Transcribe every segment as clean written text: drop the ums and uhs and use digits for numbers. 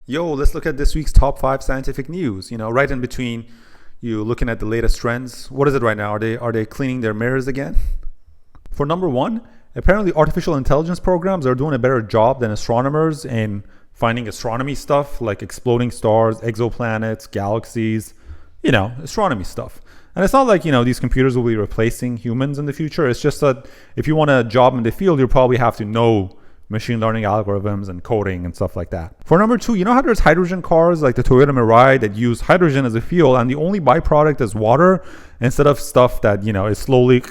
Yo, let's look at this week's top 5 scientific news. Right in between you looking at the latest trends. What is it right now? Are they cleaning their mirrors again? For number one, apparently artificial intelligence programs are doing a better job than astronomers in finding astronomy stuff like exploding stars, exoplanets, galaxies, astronomy stuff. And it's not like, these computers will be replacing humans in the future. It's just that if you want a job in the field, you probably have to know machine learning algorithms and coding and stuff like that. For number two, you know how there's hydrogen cars like the Toyota Mirai that use hydrogen as a fuel and the only byproduct is water instead of stuff that, is slowly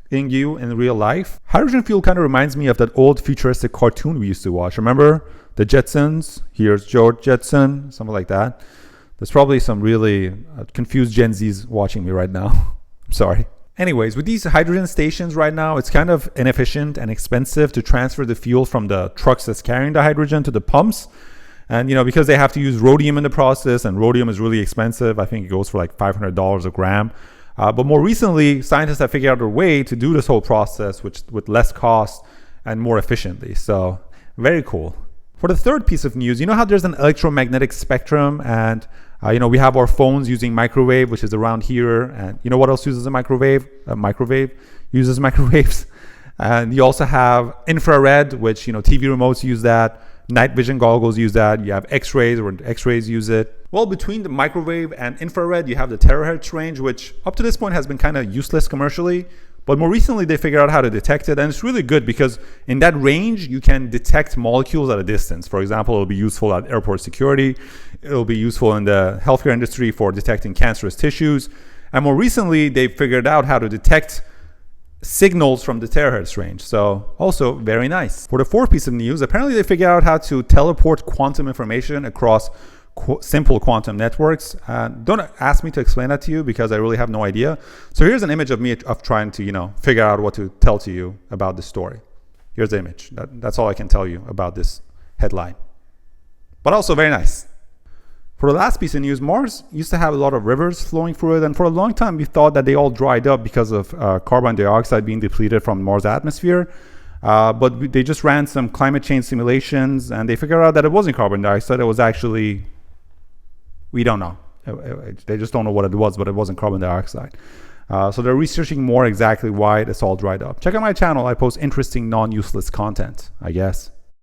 in you in real life? Hydrogen fuel kind of reminds me of that old futuristic cartoon we used to watch. Remember the Jetsons? Here's George Jetson, something like that. There's probably some really confused Gen Zs watching me right now. I'm sorry. Anyways, with these hydrogen stations right now, it's kind of inefficient and expensive to transfer the fuel from the trucks that's carrying the hydrogen to the pumps. And, because they have to use rhodium in the process, and rhodium is really expensive. I think it goes for like $500 a gram. But more recently, scientists have figured out a way to do this whole process with less cost and more efficiently. So very cool. For the third piece of news, you know how there's an electromagnetic spectrum and we have our phones using microwave, which is around here. And you know what else uses a microwave? A microwave uses microwaves. And you also have infrared, which, TV remotes use that. Night vision goggles use that. You have X-rays, or X-rays use it. Well, between the microwave and infrared, you have the terahertz range, which up to this point has been kind of useless commercially. But more recently, they figured out how to detect it. And it's really good because in that range, you can detect molecules at a distance. For example, it'll be useful at airport security. It'll be useful in the healthcare industry for detecting cancerous tissues. And more recently, they figured out how to detect signals from the terahertz range. So also very nice. For the fourth piece of news, apparently they figured out how to teleport quantum information across simple quantum networks. Don't ask me to explain that to you because I really have no idea. So here's an image of me of trying to, figure out what to tell to you about this story. Here's the image. That's all I can tell you about this headline. But also very nice. For the last piece of news, Mars used to have a lot of rivers flowing through it. And for a long time, we thought that they all dried up because of carbon dioxide being depleted from Mars' atmosphere. But they just ran some climate change simulations and they figured out that it wasn't carbon dioxide. It was actually, we don't know. They just don't know what it was, but it wasn't carbon dioxide. So they're researching more exactly why it's all dried up. Check out my channel. I post interesting, non-useless content, I guess.